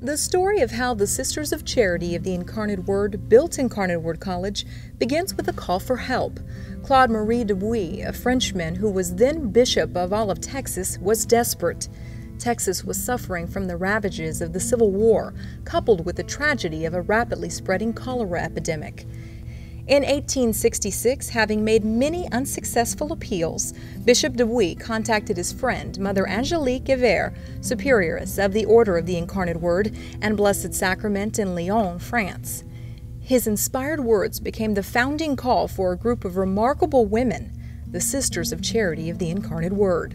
The story of how the Sisters of Charity of the Incarnate Word built Incarnate Word College begins with a call for help. Claude Marie Dubuis, a Frenchman who was then Bishop of all of Texas, was desperate. Texas was suffering from the ravages of the Civil War, coupled with the tragedy of a rapidly spreading cholera epidemic. In 1866, having made many unsuccessful appeals, Bishop Dubuis contacted his friend, Mother Angélique Evert, Superioress of the Order of the Incarnate Word and Blessed Sacrament in Lyon, France. His inspired words became the founding call for a group of remarkable women, the Sisters of Charity of the Incarnate Word.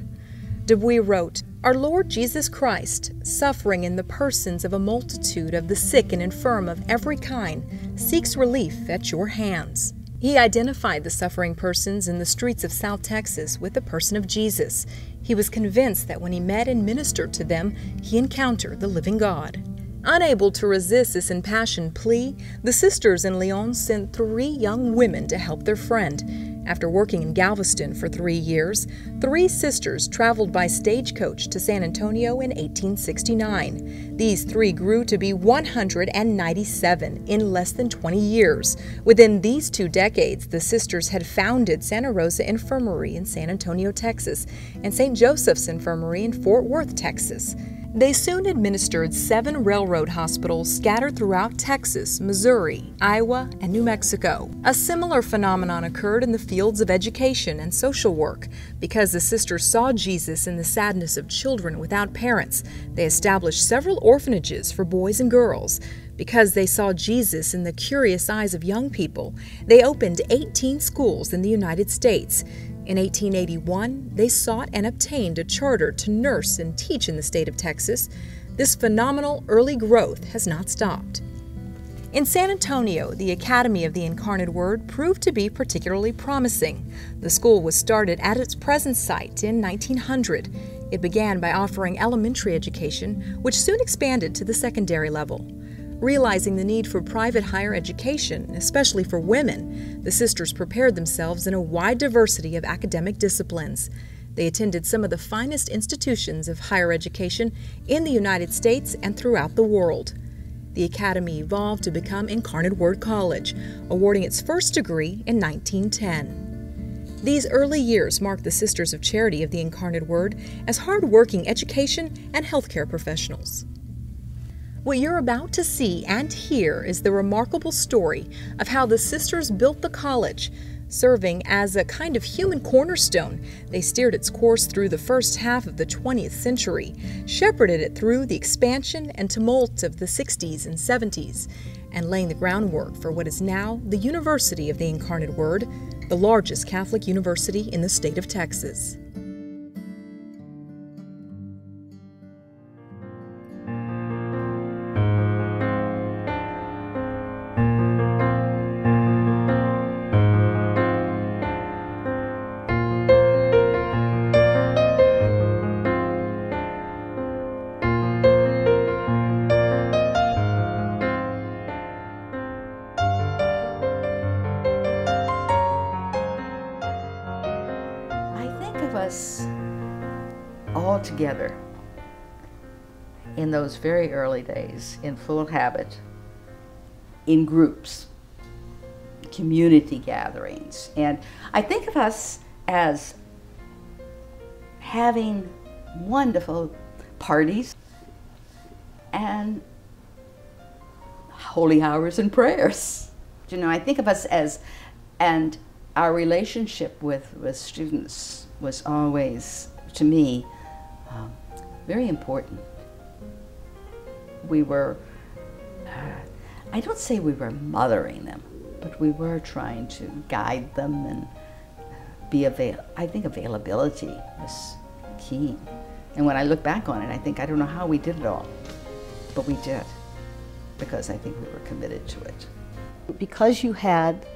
Dubuis wrote, "Our Lord Jesus Christ, suffering in the persons of a multitude of the sick and infirm of every kind, seeks relief at your hands." He identified the suffering persons in the streets of South Texas with the person of Jesus. He was convinced that when he met and ministered to them, he encountered the living God. Unable to resist this impassioned plea, the sisters in Lyon sent 3 young women to help their friend. After working in Galveston for 3 years, 3 sisters traveled by stagecoach to San Antonio in 1869. These 3 grew to be 197 in less than 20 years. Within these 2 decades, the sisters had founded Santa Rosa Infirmary in San Antonio, Texas, and St. Joseph's Infirmary in Fort Worth, Texas. They soon administered 7 railroad hospitals scattered throughout Texas, Missouri, Iowa, and New Mexico. A similar phenomenon occurred in the fields of education and social work. Because the sisters saw Jesus in the sadness of children without parents, they established several orphanages for boys and girls. Because they saw Jesus in the curious eyes of young people, they opened 18 schools in the United States. In 1881, they sought and obtained a charter to nurse and teach in the state of Texas. This phenomenal early growth has not stopped. In San Antonio, the Academy of the Incarnate Word proved to be particularly promising. The school was started at its present site in 1900. It began by offering elementary education, which soon expanded to the secondary level. Realizing the need for private higher education, especially for women, the sisters prepared themselves in a wide diversity of academic disciplines. They attended some of the finest institutions of higher education in the United States and throughout the world. The Academy evolved to become Incarnate Word College, awarding its first degree in 1910. These early years marked the Sisters of Charity of the Incarnate Word as hard-working education and healthcare professionals. What you're about to see and hear is the remarkable story of how the sisters built the college. Serving as a kind of human cornerstone, they steered its course through the first half of the 20th century, shepherded it through the expansion and tumult of the 60s and 70s, and laying the groundwork for what is now the University of the Incarnate Word, the largest Catholic university in the state of Texas. Us all together in those very early days, in full habit, in groups, community gatherings. And I think of us as having wonderful parties and holy hours and prayers. You know, I think of us as, and our relationship with students was always, to me, very important. We were, I don't say we were mothering them, but we were trying to guide them and I think availability was key. And when I look back on it, I think, I don't know how we did it all, but we did, because I think we were committed to it. Because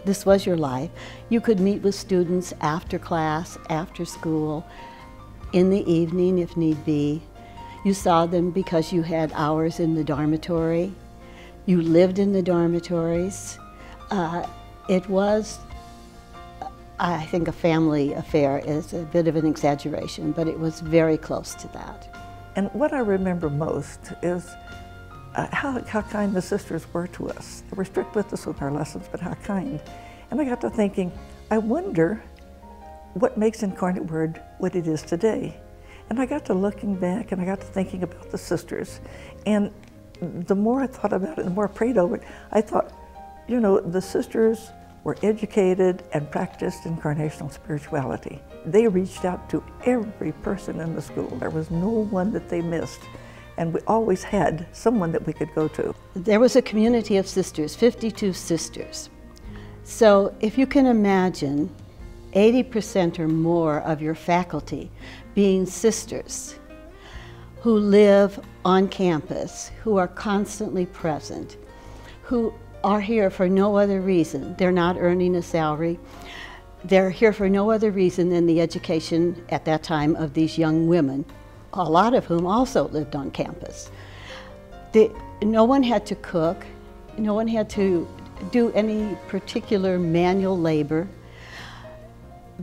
this was your life, you could meet with students after class, after school, in the evening if need be. You saw them because you had hours in the dormitory. You lived in the dormitories. It was I think a family affair is a bit of an exaggeration, but it was very close to that. And what I remember most is how kind the sisters were to us. They were strict with us with our lessons, but how kind. And I got to thinking, I wonder what makes Incarnate Word what it is today. And I got to looking back, and I got to thinking about the sisters. And the more I thought about it, the more I prayed over it, I thought, you know, the sisters were educated and practiced incarnational spirituality. They reached out to every person in the school. There was no one that they missed. And we always had someone that we could go to. There was a community of sisters, 52 sisters. So if you can imagine 80% or more of your faculty being sisters who live on campus, who are constantly present, who are here for no other reason. They're not earning a salary. They're here for no other reason than the education at that time of these young women, a lot of whom also lived on campus. No one had to cook. No one had to do any particular manual labor.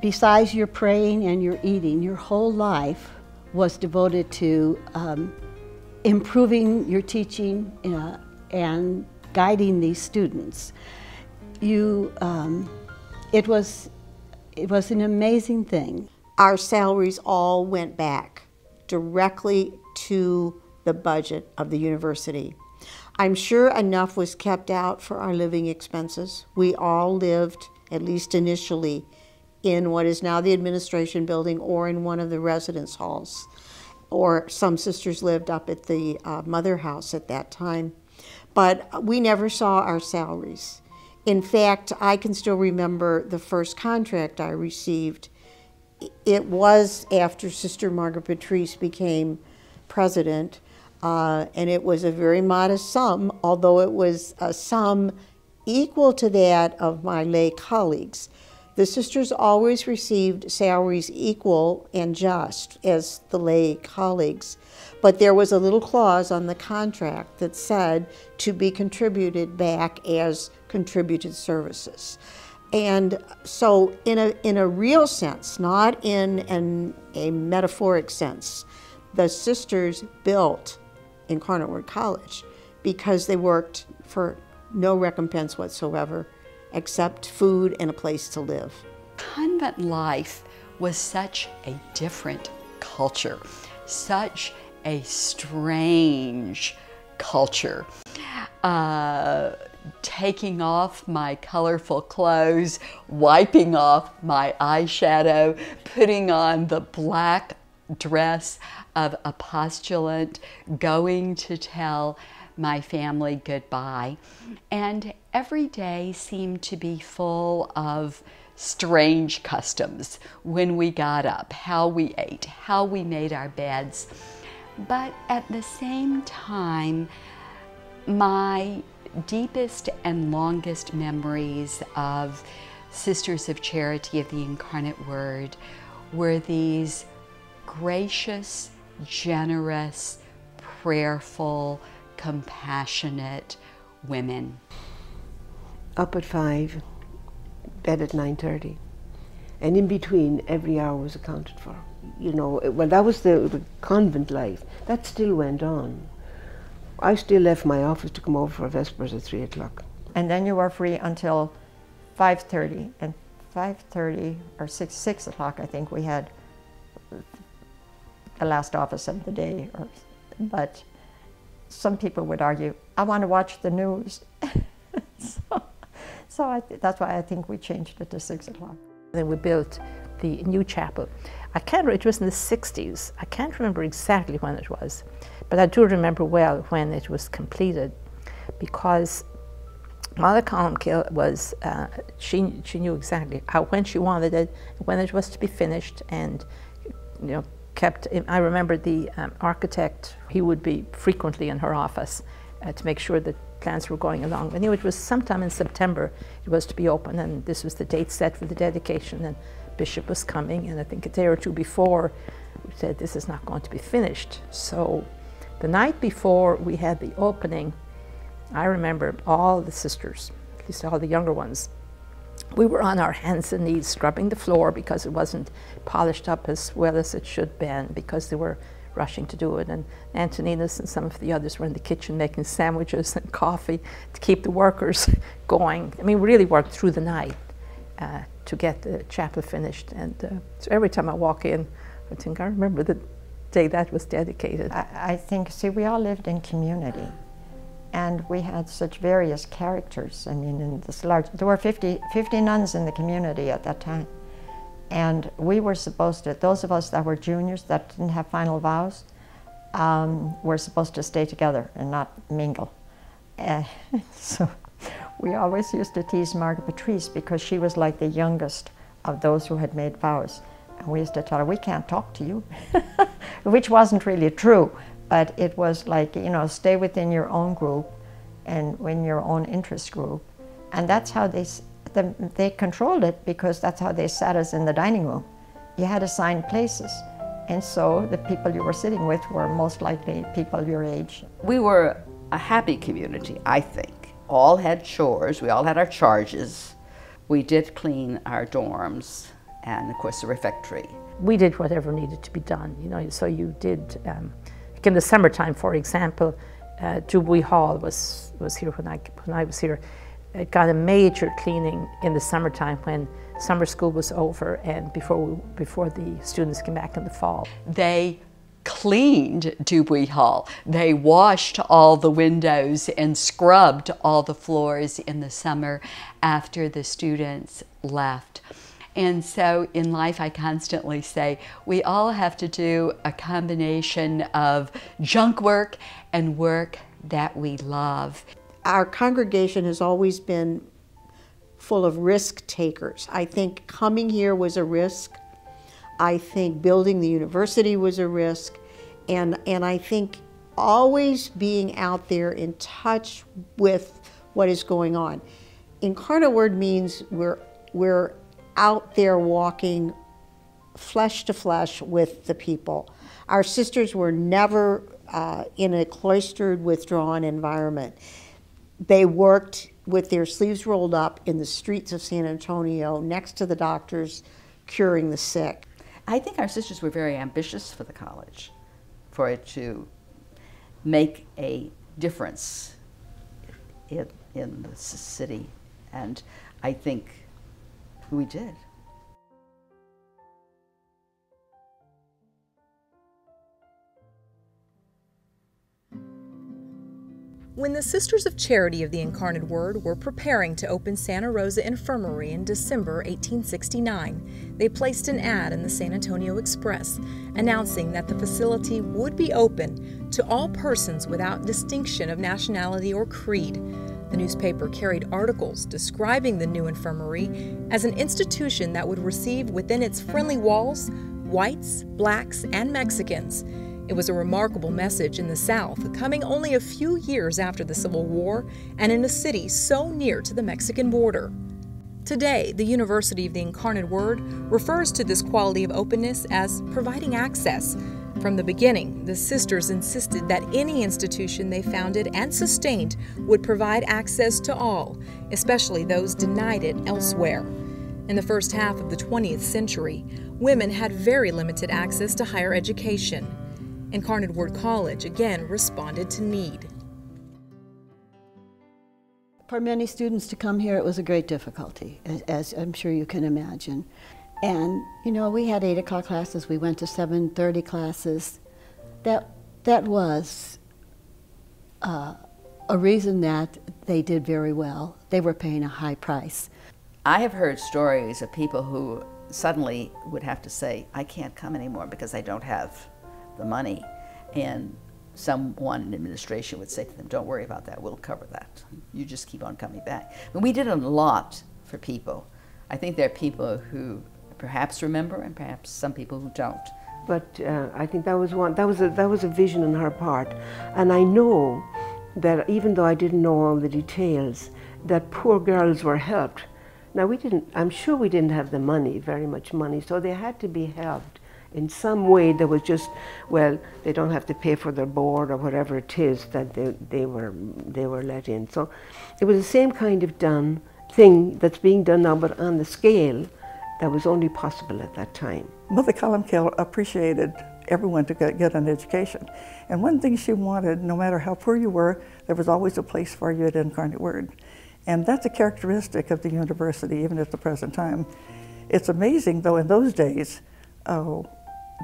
Besides your praying and your eating, your whole life was devoted to improving your teaching and guiding these students. It was an amazing thing. Our salaries all went back directly to the budget of the university. I'm sure enough was kept out for our living expenses. We all lived, at least initially, in what is now the administration building or in one of the residence halls. Or some sisters lived up at the mother house at that time. But we never saw our salaries. In fact, I can still remember the first contract I received. It was after Sister Margaret Patrice became president, and it was a very modest sum, although it was a sum equal to that of my lay colleagues. The sisters always received salaries equal and just as the lay colleagues, but there was a little clause on the contract that said to be contributed back as contributed services. And so in a real sense, not in a metaphoric sense, the sisters built Incarnate Word College because they worked for no recompense whatsoever except food and a place to live. Convent life was such a different culture, such a strange culture. Taking off my colorful clothes, wiping off my eyeshadow, putting on the black dress of a postulant, going to tell my family goodbye. And every day seemed to be full of strange customs. When we got up, how we ate, how we made our beds. But at the same time, my deepest and longest memories of Sisters of Charity of the Incarnate Word were these gracious, generous, prayerful, compassionate women. Up at 5, bed at 9:30, and in between every hour was accounted for. You know, well, that was the convent life. That still went on. I still left my office to come over for Vespers at 3 o'clock. And then you were free until 5:30, and 5:30 or 6 o'clock, I think we had the last office of the day. But some people would argue, I want to watch the news. That's why I think we changed it to 6 o'clock. Then we built the new chapel. It was in the 60s. I can't remember exactly when it was, but I do remember well when it was completed, because Mother Columkill was, she knew exactly when she wanted it, when it was to be finished, and I remember the architect, he would be frequently in her office to make sure that plans were going along. I knew it was sometime in September it was to be open, and this was the date set for the dedication, and Bishop was coming, and I think a day or two before we said this is not going to be finished. So the night before we had the opening, I remember all the sisters, at least all the younger ones, we were on our hands and knees scrubbing the floor because it wasn't polished up as well as it should have been, because they were rushing to do it. And Antoninas and some of the others were in the kitchen making sandwiches and coffee to keep the workers going. I mean, we really worked through the night to get the chapel finished. And so every time I walk in, I think I remember the day that was dedicated. I think, see, we all lived in community, and we had such various characters. I mean, in this large, there were 50 nuns in the community at that time. And we were supposed to, those of us that were juniors that didn't have final vows, were supposed to stay together and not mingle. So we always used to tease Margaret Patrice because she was like the youngest of those who had made vows. And we used to tell her, we can't talk to you, which wasn't really true, but it was like, you know, stay within your own group and in your own interest group. And that's how they controlled it, because that's how they sat us in the dining room. You had assigned places, and so the people you were sitting with were most likely people your age. We were a happy community, I think. All had chores, we all had our charges. We did clean our dorms and, of course, the refectory. We did whatever needed to be done, you know, so you did, like in the summertime, for example, Jubilee Hall was here when I was here. It got a major cleaning in the summertime when summer school was over and before the students came back in the fall. They cleaned Dubuis Hall. They washed all the windows and scrubbed all the floors in the summer after the students left. And so in life, I constantly say, we all have to do a combination of junk work and work that we love. Our congregation has always been full of risk takers. I think coming here was a risk. I think building the university was a risk. And I think always being out there in touch with what is going on. Incarnate Word means we're out there walking flesh to flesh with the people. Our sisters were never in a cloistered, withdrawn environment. They worked with their sleeves rolled up in the streets of San Antonio next to the doctors, curing the sick. I think our sisters were very ambitious for the college, for it to make a difference in the city, and I think we did. When the Sisters of Charity of the Incarnate Word were preparing to open Santa Rosa Infirmary in December 1869, they placed an ad in the San Antonio Express announcing that the facility would be open to all persons without distinction of nationality or creed. The newspaper carried articles describing the new infirmary as an institution that would receive within its friendly walls whites, blacks, and Mexicans. It was a remarkable message in the South, coming only a few years after the Civil War and in a city so near to the Mexican border. Today, the University of the Incarnate Word refers to this quality of openness as providing access. From the beginning, the sisters insisted that any institution they founded and sustained would provide access to all, especially those denied it elsewhere. In the first half of the 20th century, women had very limited access to higher education. Incarnate Word College again responded to need. For many students to come here, it was a great difficulty, as I'm sure you can imagine. And, you know, we had 8 o'clock classes, we went to 7:30 classes. That was a reason that they did very well. They were paying a high price. I have heard stories of people who suddenly would have to say, I can't come anymore because I don't have the money, and someone in administration would say to them, don't worry about that, we'll cover that. You just keep on coming back. And we did a lot for people. I think there are people who perhaps remember and perhaps some people who don't. But I think that was a vision on her part, and I know that even though I didn't know all the details, that poor girls were helped. Now I'm sure we didn't have the money, very much money, so they had to be helped. In some way, there was just, well, they don't have to pay for their board or whatever it is that they were let in. So it was the same kind of done thing that's being done now, but on the scale that was only possible at that time. Mother Columbkill appreciated everyone to get an education. And one thing she wanted, no matter how poor you were, there was always a place for you at Incarnate Word. And that's a characteristic of the university, even at the present time. It's amazing, though, in those days,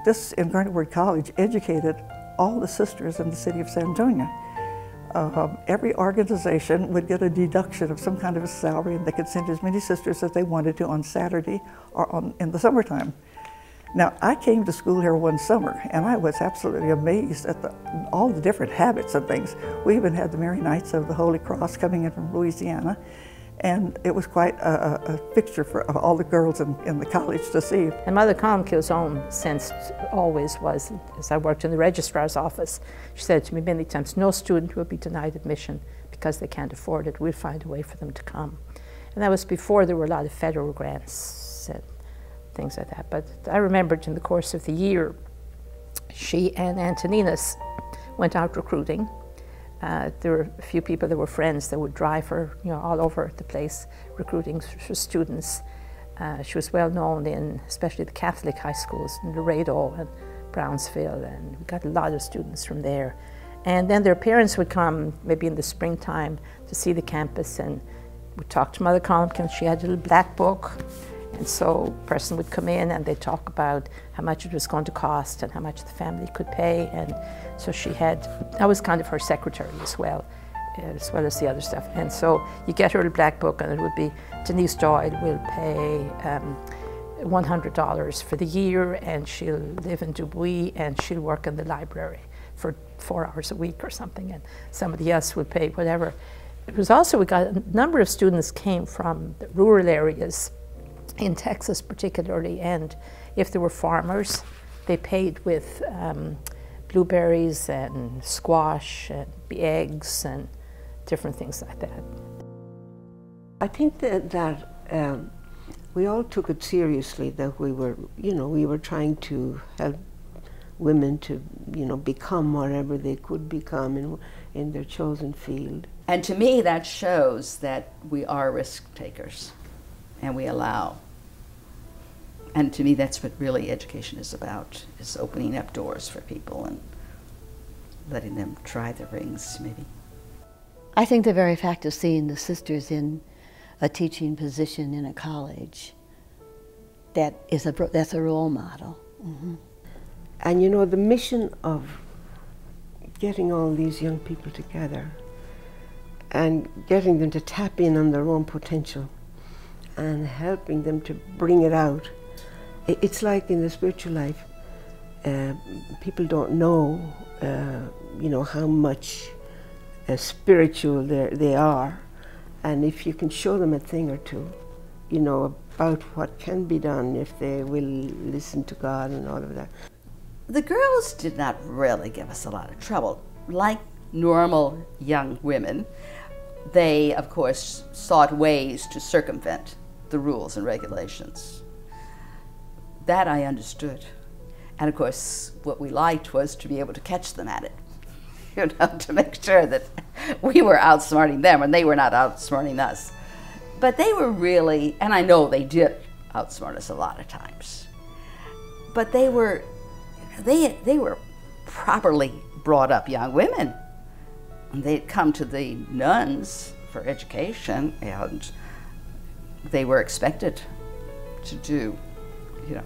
this Incarnate Word College educated all the sisters in the city of San Antonio. Every organization would get a deduction of some kind of a salary, and they could send as many sisters as they wanted to on Saturday or in the summertime. Now, I came to school here one summer, and I was absolutely amazed at all the different habits and things. We even had the Mary Knights of the Holy Cross coming in from Louisiana, and it was quite a picture for all the girls in the college to see. And Mother Columbkill's own sense always was, as I worked in the registrar's office, she said to me many times, no student will be denied admission because they can't afford it. We'll find a way for them to come. And that was before there were a lot of federal grants and things like that. But I remembered in the course of the year, she and Antoninas went out recruiting. There were a few people that were friends that would drive her, all over the place, recruiting for students. She was well known in, especially the Catholic high schools in Laredo and Brownsville, and we got a lot of students from there. And then their parents would come, maybe in the springtime, to see the campus, and we'd talk to Mother Columbkill. She had a little black book, and so a person would come in and they'd talk about how much it was going to cost and how much the family could pay. And so she had, I was kind of her secretary as well as the other stuff. And so you get her a black book, and it would be, Denise Doyle will pay $100 for the year, and she'll live in Dubuis, and she'll work in the library for 4 hours a week or something, and somebody else would pay whatever. It was also, we got a number of students came from the rural areas in Texas particularly, and if there were farmers, they paid with blueberries and squash and eggs and different things like that. I think that we all took it seriously, that we were trying to help women to, become whatever they could become in their chosen field. And to me, that shows that we are risk takers, and we allow. And to me, that's what really education is about, is opening up doors for people and letting them try the rings, maybe. I think the very fact of seeing the sisters in a teaching position in a college, that's a role model. Mm-hmm. And the mission of getting all these young people together and getting them to tap in on their own potential and helping them to bring it out. It's like in the spiritual life, people don't know, how much spiritual they are, and if you can show them a thing or two, about what can be done if they will listen to God and all of that. The girls did not really give us a lot of trouble. Like normal young women, they, of course, sought ways to circumvent the rules and regulations. That I understood. And of course, what we liked was to be able to catch them at it, to make sure that we were outsmarting them and they were not outsmarting us. But they were really, and I know they did outsmart us a lot of times, but they were properly brought up young women. And they'd come to the nuns for education, and they were expected to do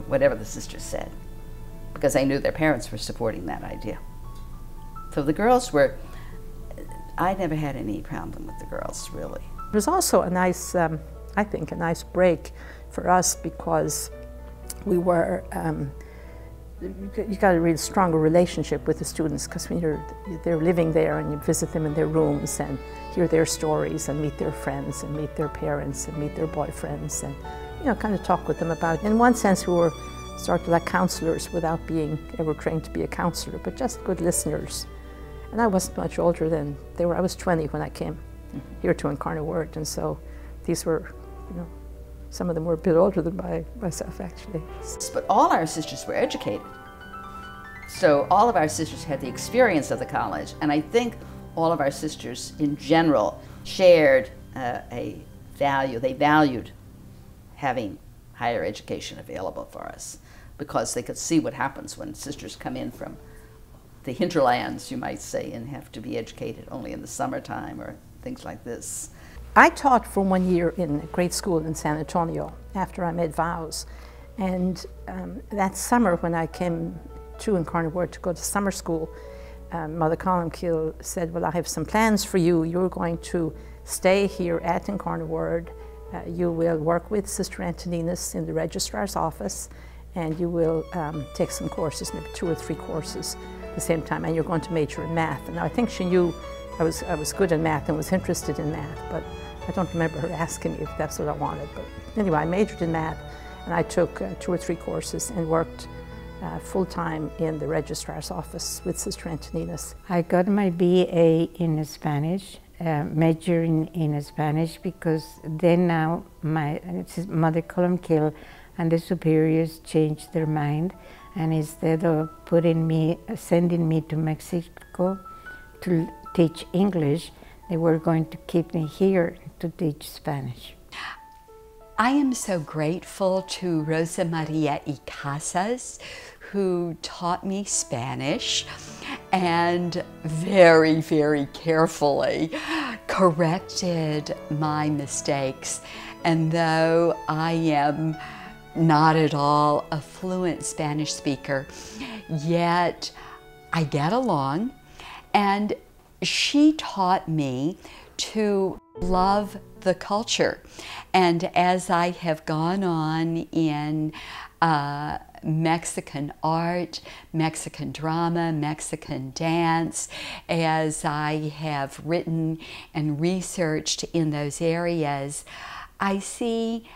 whatever the sisters said, because they knew their parents were supporting that idea. So the girls were, I never had any problem with the girls, really. It was also a nice, I think, a nice break for us, because we were, you got a really stronger relationship with the students, because when they're living there and you visit them in their rooms and hear their stories and meet their friends and meet their parents and meet their boyfriends and kind of talk with them about. In one sense, we were sort of like counselors without being ever trained to be a counselor, but just good listeners. And I wasn't much older than they were. I was 20 when I came here to Incarnate Word, and so these were, some of them were a bit older than myself, actually. But all our sisters were educated. So all of our sisters had the experience of the college, and I think all of our sisters in general shared a they valued having higher education available for us, because they could see what happens when sisters come in from the hinterlands, you might say, and have to be educated only in the summertime or things like this. I taught for 1 year in a grade school in San Antonio after I made vows. And that summer when I came to Incarnate Word to go to summer school, Mother Columkill said, well, I have some plans for you. You're going to stay here at Incarnate Word. You will work with Sister Antoninas in the registrar's office, and you will take some courses, maybe 2 or 3 courses at the same time, and you're going to major in math. And I think she knew I was good in math and was interested in math, but I don't remember her asking me if that's what I wanted. But anyway, I majored in math, and I took 2 or 3 courses and worked full-time in the registrar's office with Sister Antoninas. I got my BA in Spanish, majoring in Spanish, because then now Mother Columkill and the superiors changed their mind, and instead of sending me to Mexico to teach English, they were going to keep me here to teach Spanish. I am so grateful to Rosa Maria y Casas, who taught me Spanish and very, very carefully corrected my mistakes. And though I am not at all a fluent Spanish speaker, yet I get along, and she taught me to love the culture. And as I have gone on in Mexican art, Mexican drama, Mexican dance, as I have written and researched in those areas, I see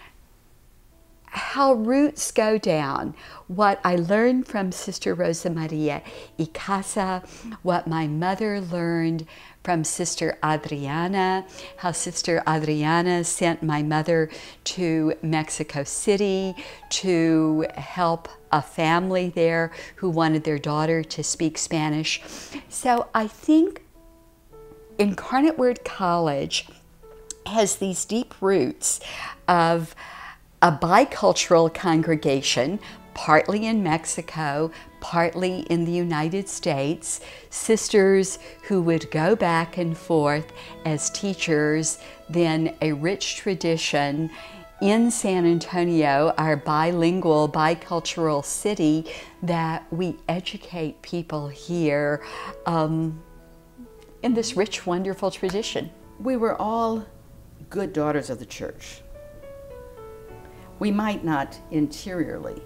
how roots go down. What I learned from Sister Rosa Maria y Casa, what my mother learned from Sister Adriana, how Sister Adriana sent my mother to Mexico City to help a family there who wanted their daughter to speak Spanish. So I think Incarnate Word College has these deep roots of a bicultural congregation, partly in Mexico, partly in the United States, sisters who would go back and forth as teachers, then a rich tradition in San Antonio, our bilingual, bicultural city, that we educate people here in this rich, wonderful tradition. We were all good daughters of the church. We might not interiorly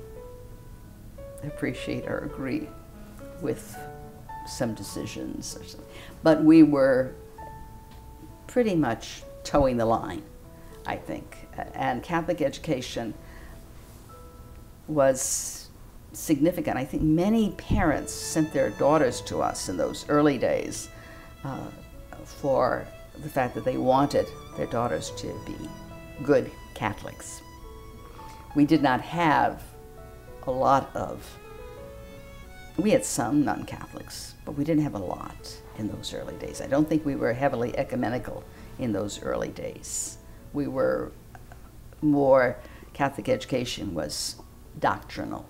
appreciate or agree with some decisions, or something, but we were pretty much towing the line, I think. And Catholic education was significant. I think many parents sent their daughters to us in those early days for the fact that they wanted their daughters to be good Catholics. We did not have a lot of, we had some non-Catholics, but we didn't have a lot in those early days. I don't think we were heavily ecumenical in those early days. We were more, Catholic education was doctrinal,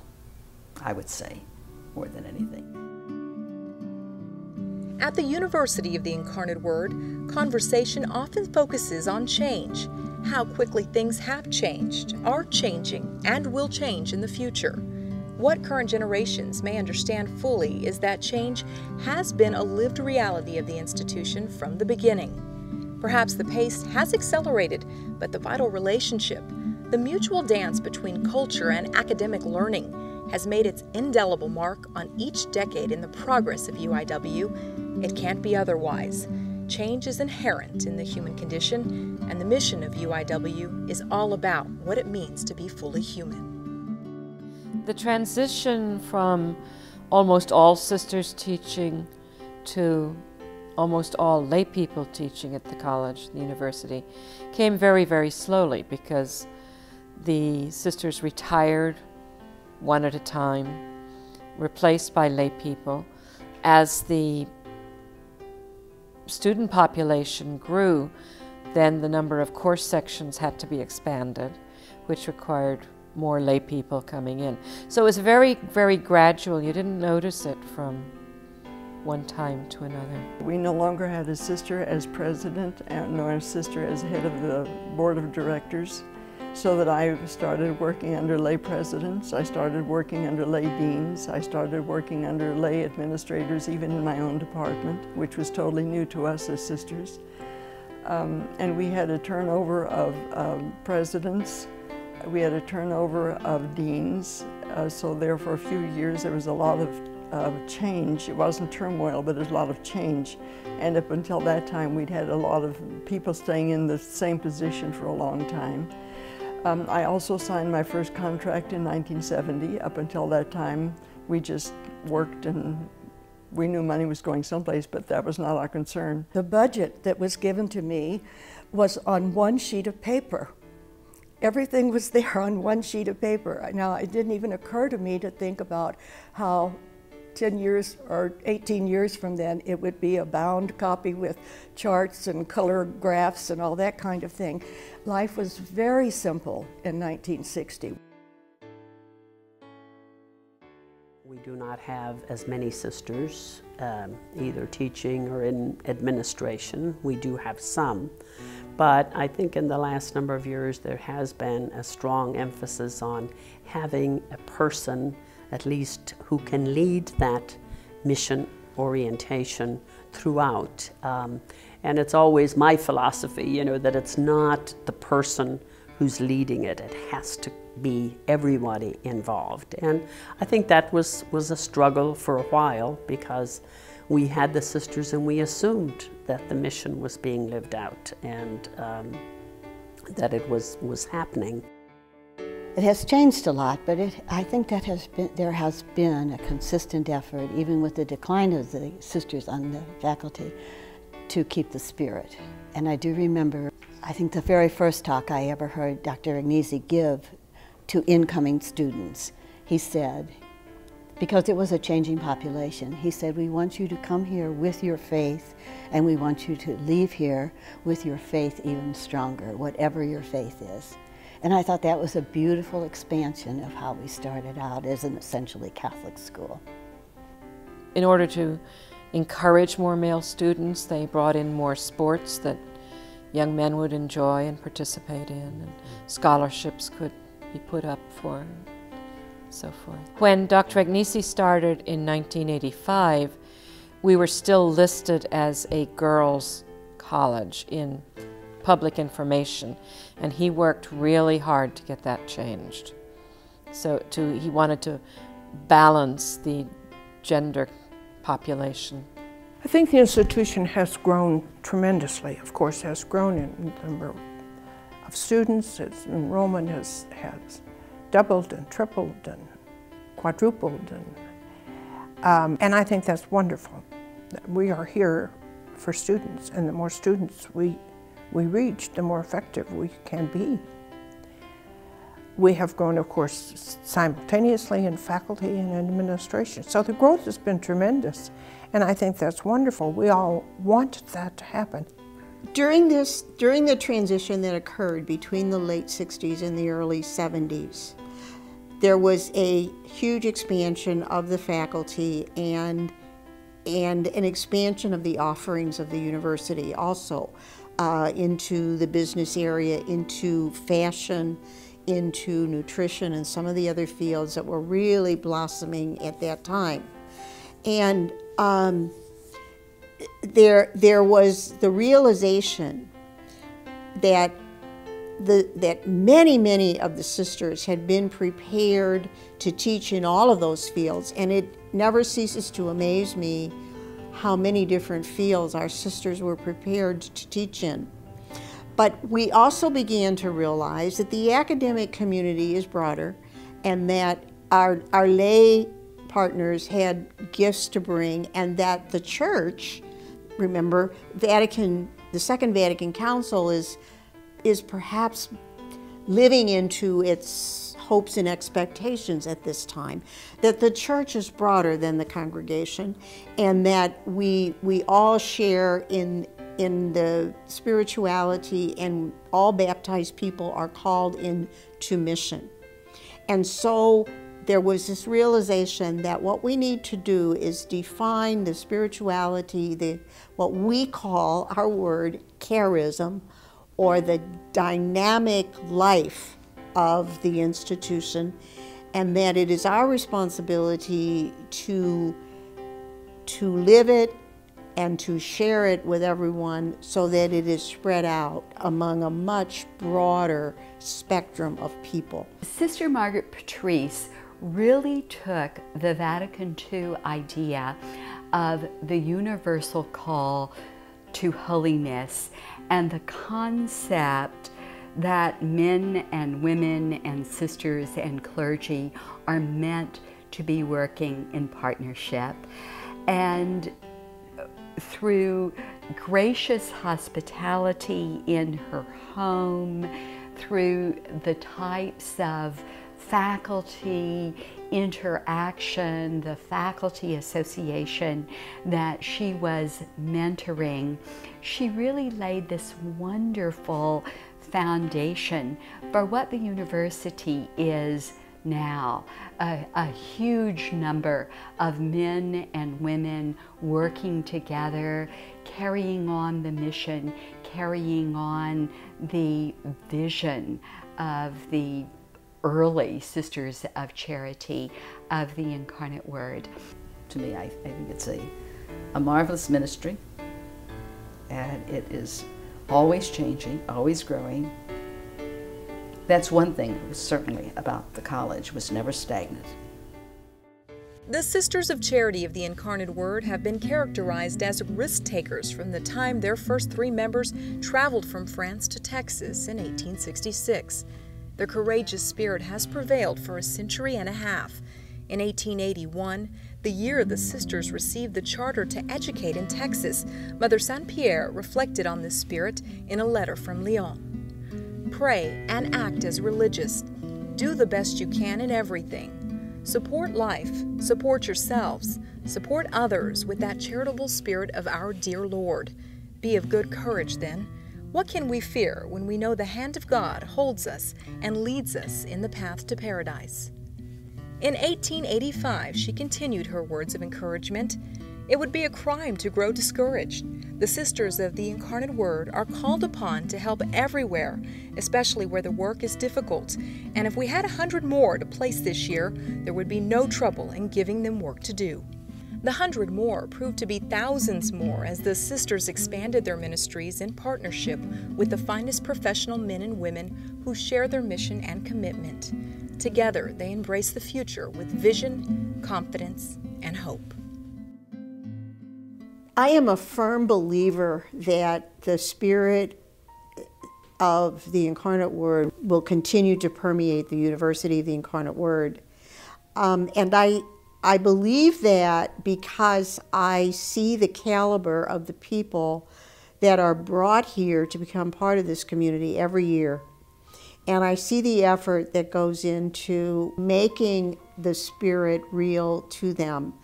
I would say, more than anything. At the University of the Incarnate Word, conversation often focuses on change, how quickly things have changed, are changing, and will change in the future. What current generations may understand fully is that change has been a lived reality of the institution from the beginning. Perhaps the pace has accelerated, but the vital relationship, the mutual dance between culture and academic learning, has made its indelible mark on each decade in the progress of UIW. It can't be otherwise. Change is inherent in the human condition, and the mission of UIW is all about what it means to be fully human. The transition from almost all sisters teaching to almost all lay people teaching at the college, the university, came very, very slowly because the sisters retired one at a time, replaced by lay people. As the student population grew, Then the number of course sections had to be expanded, which required more lay people coming in. So it was very, very gradual. You didn't notice it from one time to another. We no longer had a sister as president nor a sister as head of the board of directors, so that I started working under lay presidents, I started working under lay deans, I started working under lay administrators, even in my own department, which was totally new to us as sisters. And we had a turnover of presidents, we had a turnover of deans, so there for a few years there was a lot of change. It wasn't turmoil, but there's a lot of change. And up until that time, we'd had a lot of people staying in the same position for a long time. I also signed my first contract in 1970. Up until that time, we just worked and we knew money was going someplace, but that was not our concern. The budget that was given to me was on one sheet of paper. Everything was there on one sheet of paper. Now, it didn't even occur to me to think about how 10 years or 18 years from then, it would be a bound copy with charts and color graphs and all that kind of thing. Life was very simple in 1960. We do not have as many sisters, either teaching or in administration. We do have some, but I think in the last number of years there has been a strong emphasis on having a person at least who can lead that mission orientation throughout. And it's always my philosophy, you know, that it's not the person who's leading it. It has to be everybody involved. And I think that was a struggle for a while, because we had the sisters and we assumed that the mission was being lived out and that it was happening. It has changed a lot, but I think that there has been a consistent effort, even with the decline of the sisters on the faculty, to keep the spirit. And I do remember, I think the very first talk I ever heard Dr. Agnesi give to incoming students, he said, because it was a changing population, he said, we want you to come here with your faith, and we want you to leave here with your faith even stronger, whatever your faith is. And I thought that was a beautiful expansion of how we started out as an essentially Catholic school. In order to encourage more male students, they brought in more sports that young men would enjoy and participate in, and scholarships could be put up for, and so forth. When Dr. Agnesi started in 1985, we were still listed as a girls' college in public information, and he worked really hard to get that changed. So he wanted to balance the gender population. I think the institution has grown tremendously. Of course, has grown in the number of students. Its enrollment has doubled and tripled and quadrupled, and I think that's wonderful. We are here for students, and the more students we reach, the more effective we can be. We have grown, of course, simultaneously in faculty and administration. So the growth has been tremendous, and I think that's wonderful. We all want that to happen. During the transition that occurred between the late 60s and the early 70s, there was a huge expansion of the faculty and an expansion of the offerings of the university also. Into the business area, into fashion, into nutrition, and some of the other fields that were really blossoming at that time. And there was the realization that many of the sisters had been prepared to teach in all of those fields, and it never ceases to amaze me how many different fields our sisters were prepared to teach in. But we also began to realize that the academic community is broader, and that our lay partners had gifts to bring, and that the church, remember, the Second Vatican Council is perhaps living into its hopes and expectations at this time, that the church is broader than the congregation, and that we all share in in the spirituality, and all baptized people are called into mission. And so there was this realization that what we need to do is define the spirituality, what we call, our word, charism, or the dynamic life of the institution, and that it is our responsibility to live it and to share it with everyone so that it is spread out among a much broader spectrum of people. Sister Margaret Patrice really took the Vatican II idea of the universal call to holiness and the concept that men and women and sisters and clergy are meant to be working in partnership. And through gracious hospitality in her home, through the types of faculty interaction, the faculty association that she was mentoring, she really laid this wonderful foundation for what the university is now. A huge number of men and women working together, carrying on the mission, carrying on the vision of the early Sisters of Charity of the Incarnate Word. To me, I think it's a marvelous ministry, and it is always changing, always growing. That's one thing certainly about the college, was never stagnant. The Sisters of Charity of the Incarnate Word have been characterized as risk-takers from the time their first 3 members traveled from France to Texas in 1866. Their courageous spirit has prevailed for a century and a half. In 1881, the year the sisters received the charter to educate in Texas, Mother Saint Pierre reflected on this spirit in a letter from Lyon. Pray and act as religious. Do the best you can in everything. Support life, support yourselves, support others with that charitable spirit of our dear Lord. Be of good courage then. What can we fear when we know the hand of God holds us and leads us in the path to paradise? In 1885, she continued her words of encouragement. It would be a crime to grow discouraged. The Sisters of the Incarnate Word are called upon to help everywhere, especially where the work is difficult. And if we had 100 more to place this year, there would be no trouble in giving them work to do. The 100 more proved to be thousands more as the sisters expanded their ministries in partnership with the finest professional men and women who share their mission and commitment. Together, they embrace the future with vision, confidence, and hope. I am a firm believer that the spirit of the Incarnate Word will continue to permeate the University of the Incarnate Word. And I believe that because I see the caliber of the people that are brought here to become part of this community every year. And I see the effort that goes into making the Spirit real to them.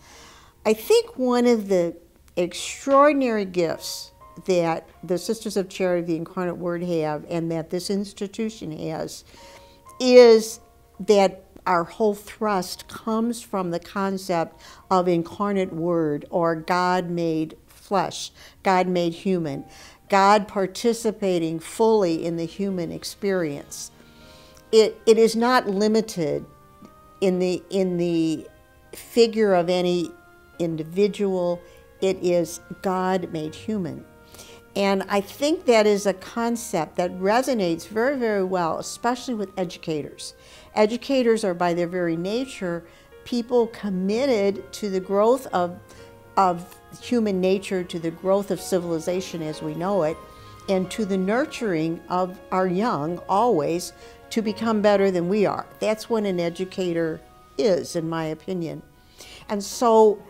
I think one of the extraordinary gifts that the Sisters of Charity of the Incarnate Word have, and that this institution has, is that our whole thrust comes from the concept of Incarnate Word, or God made flesh, God made human, God participating fully in the human experience. It is not limited in the figure of any individual. It is God made human. And I think that is a concept that resonates very, very well, especially with educators. Educators are by their very nature people committed to the growth of human nature, to the growth of civilization as we know it, and to the nurturing of our young always to become better than we are. That's what an educator is, in my opinion. And so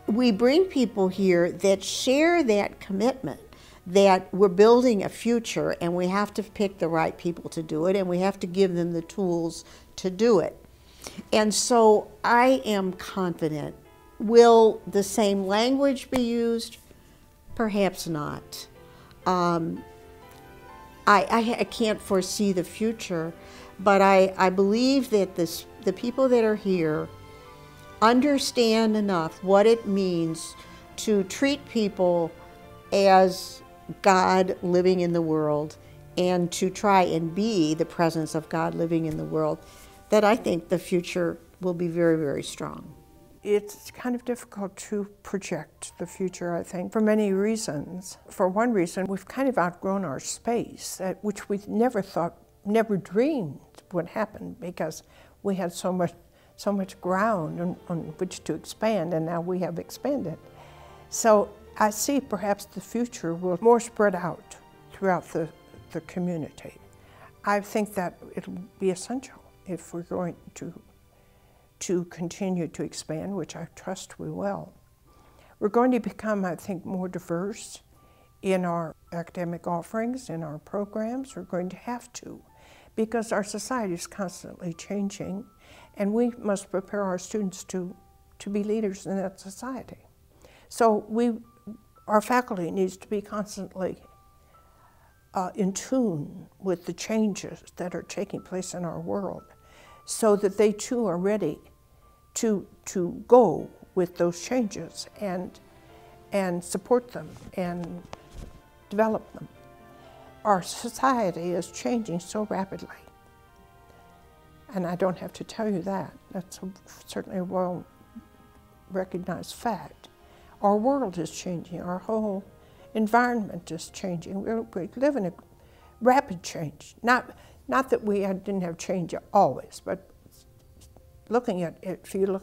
we bring people here that share that commitment, that we're building a future and we have to pick the right people to do it, and we have to give them the tools to do it. And so I am confident. Will the same language be used? Perhaps not. I can't foresee the future, but I believe that the people that are here understand enough what it means to treat people as God living in the world and to try and be the presence of God living in the world, that I think the future will be very, very strong. It's kind of difficult to project the future, I think, for many reasons. For one reason, we've kind of outgrown our space, which we never dreamed would happen, because we had so much ground on which to expand, and now we have expanded. So I see perhaps the future will more spread out throughout the community. I think that it'll be essential if we're going to continue to expand, which I trust we will. We're going to become, I think, more diverse in our academic offerings, in our programs. We're going to have to, because our society is constantly changing, and we must prepare our students to be leaders in that society. So our faculty needs to be constantly in tune with the changes that are taking place in our world, so that they too are ready to go with those changes and support them and develop them. Our society is changing so rapidly, and I don't have to tell you that. That's certainly a well-recognized fact. Our world is changing. Our whole environment is changing. We live in a rapid change. Not that we didn't have change always, but looking at it, if you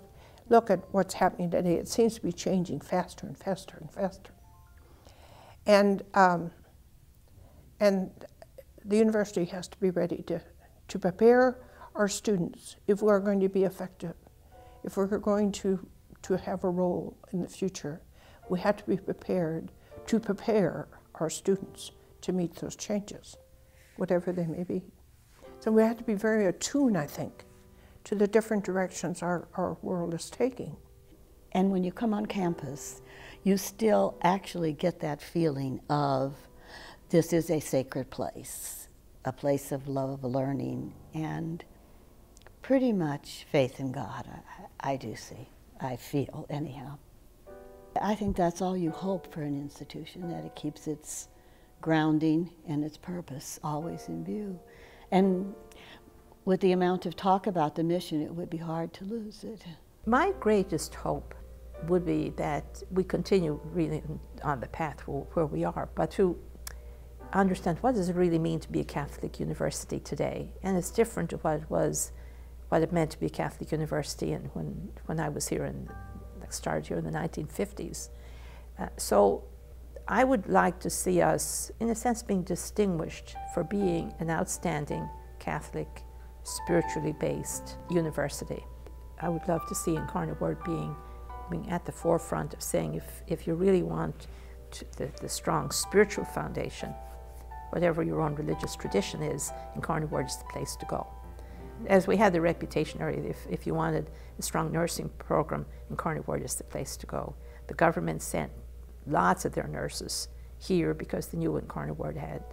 look at what's happening today, it seems to be changing faster and faster and faster. And the university has to be ready to prepare our students if we're going to be effective, if we're going to have a role in the future. We have to be prepared to prepare our students to meet those changes, whatever they may be. So we have to be very attuned, I think, to the different directions our world is taking. And when you come on campus, you still actually get that feeling of this is a sacred place, a place of love, learning, and pretty much faith in God. I do see, I feel anyhow. I think that's all you hope for an institution, that it keeps its grounding and its purpose always in view. And with the amount of talk about the mission, it would be hard to lose it. My greatest hope would be that we continue really on the path where we are, but to understand what does it really mean to be a Catholic university today. And it's different to what it meant to be a Catholic university and when I was here started here in the 1950s. So I would like to see us, in a sense, being distinguished for being an outstanding Catholic, spiritually based university. I would love to see Incarnate Word being at the forefront of saying if you really want the strong spiritual foundation, whatever your own religious tradition is, Incarnate Word is the place to go. As we had the reputation area, if you wanted a strong nursing program, Incarnate Word is the place to go. The government sent lots of their nurses here because they knew Incarnate Word had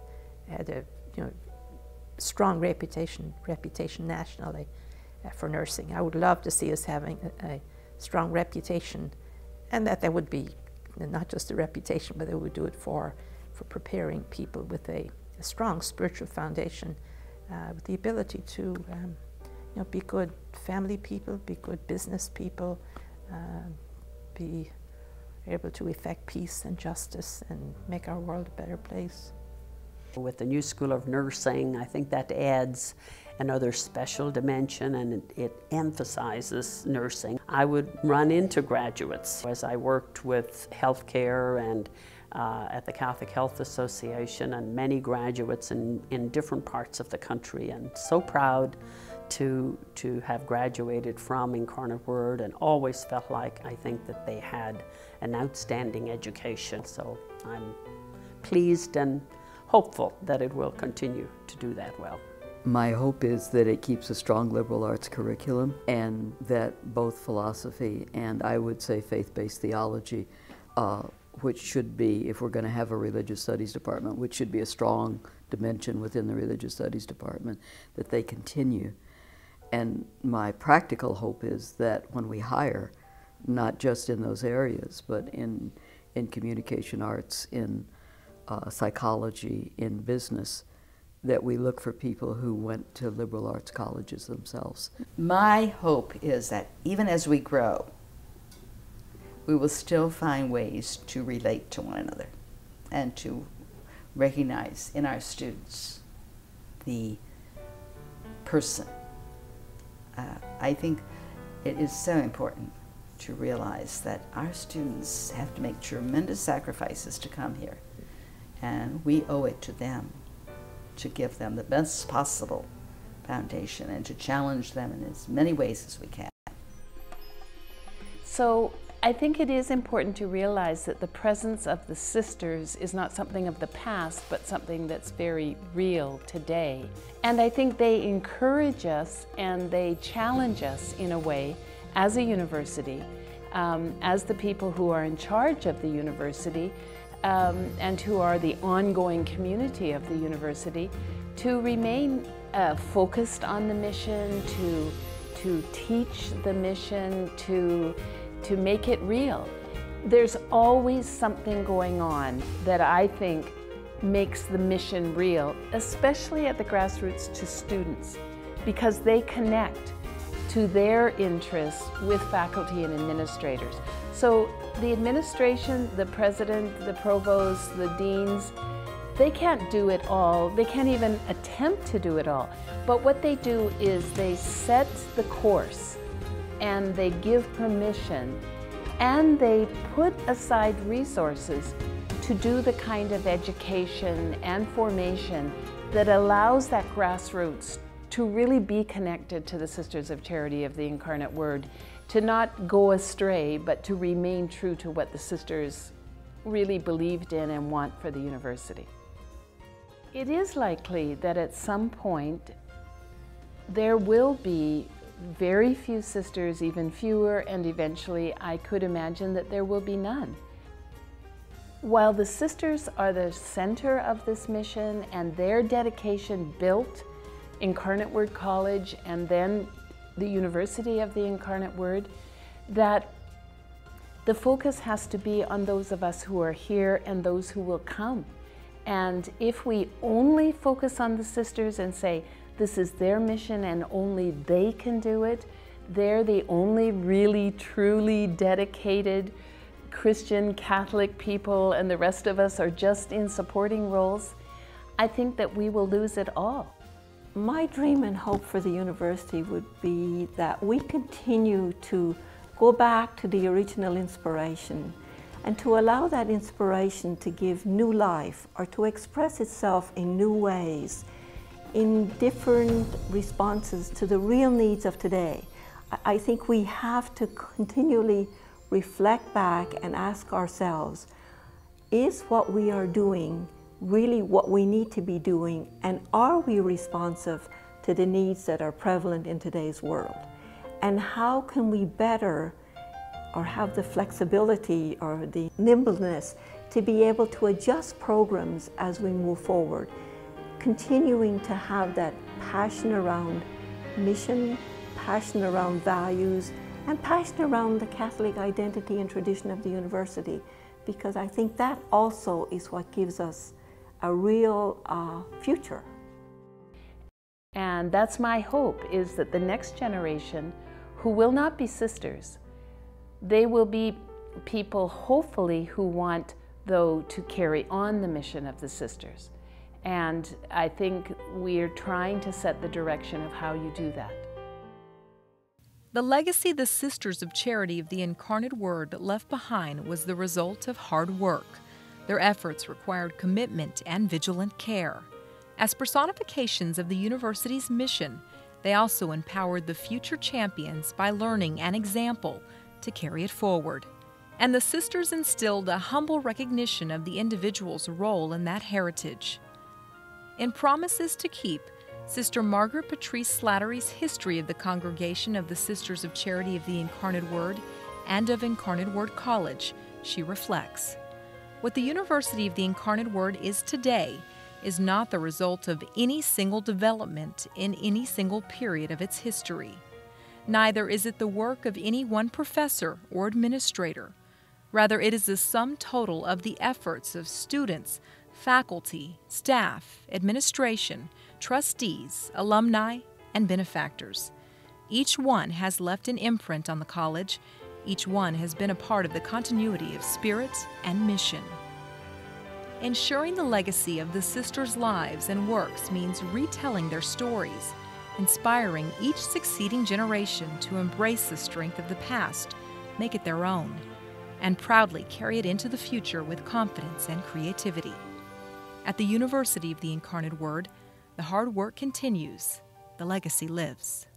a strong reputation nationally for nursing. I would love to see us having a strong reputation, and that there would be not just a reputation, but they would do it for preparing people with a strong spiritual foundation, with the ability to be good family people, be good business people, be able to effect peace and justice and make our world a better place. With the new School of Nursing, I think that adds another special dimension, and it emphasizes nursing. I would run into graduates as I worked with healthcare and at the Catholic Health Association, and many graduates in different parts of the country, and so proud to have graduated from Incarnate Word, and always felt like I think that they had an outstanding education. So I'm pleased and hopeful that it will continue to do that well. My hope is that it keeps a strong liberal arts curriculum, and that both philosophy and, I would say, faith-based theology which should be, if we're going to have a religious studies department, which should be a strong dimension within the religious studies department, that they continue. And my practical hope is that when we hire, not just in those areas, but in communication arts, in psychology, in business, that we look for people who went to liberal arts colleges themselves. My hope is that even as we grow, we will still find ways to relate to one another and to recognize in our students the person. I think it is so important to realize that our students have to make tremendous sacrifices to come here, and we owe it to them to give them the best possible foundation and to challenge them in as many ways as we can. So I think it is important to realize that the presence of the sisters is not something of the past, but something that's very real today. And I think they encourage us and they challenge us in a way as a university, as the people who are in charge of the university, and who are the ongoing community of the university, to remain focused on the mission, to teach the mission, to make it real. There's always something going on that I think makes the mission real, especially at the grassroots to students, because they connect to their interests with faculty and administrators. So the administration, the president, the provost, the deans, they can't do it all. They can't even attempt to do it all. But what they do is they set the course and they give permission and they put aside resources to do the kind of education and formation that allows that grassroots to really be connected to the Sisters of Charity of the Incarnate Word, to not go astray, but to remain true to what the sisters really believed in and want for the university. It is likely that at some point there will be very few sisters, even fewer, and eventually I could imagine that there will be none. While the sisters are the center of this mission and their dedication built Incarnate Word College and then the University of the Incarnate Word, that the focus has to be on those of us who are here and those who will come. And if we only focus on the sisters and say, this is their mission and only they can do it, they're the only really, truly dedicated Christian Catholic people and the rest of us are just in supporting roles, I think that we will lose it all. My dream and hope for the university would be that we continue to go back to the original inspiration and to allow that inspiration to give new life or to express itself in new ways, in different responses to the real needs of today. I think we have to continually reflect back and ask ourselves, is what we are doing really what we need to be doing, and are we responsive to the needs that are prevalent in today's world? And how can we better or have the flexibility or the nimbleness to be able to adjust programs as we move forward, continuing to have that passion around mission, passion around values, and passion around the Catholic identity and tradition of the university, because I think that also is what gives us a real future. And that's my hope, is that the next generation, who will not be sisters, they will be people hopefully who want, though, to carry on the mission of the sisters. And I think we're trying to set the direction of how you do that. The legacy the Sisters of Charity of the Incarnate Word left behind was the result of hard work. Their efforts required commitment and vigilant care. As personifications of the university's mission, they also empowered the future champions by learning an example to carry it forward. And the sisters instilled a humble recognition of the individual's role in that heritage. In Promises to Keep, Sister Margaret Patrice Slattery's history of the congregation of the Sisters of Charity of the Incarnate Word and of Incarnate Word College, she reflects. What the University of the Incarnate Word is today is not the result of any single development in any single period of its history. Neither is it the work of any one professor or administrator. Rather, it is the sum total of the efforts of students, faculty, staff, administration, trustees, alumni, and benefactors. Each one has left an imprint on the college. Each one has been a part of the continuity of spirit and mission. Ensuring the legacy of the sisters' lives and works means retelling their stories, inspiring each succeeding generation to embrace the strength of the past, make it their own, and proudly carry it into the future with confidence and creativity. At the University of the Incarnate Word, the hard work continues, the legacy lives.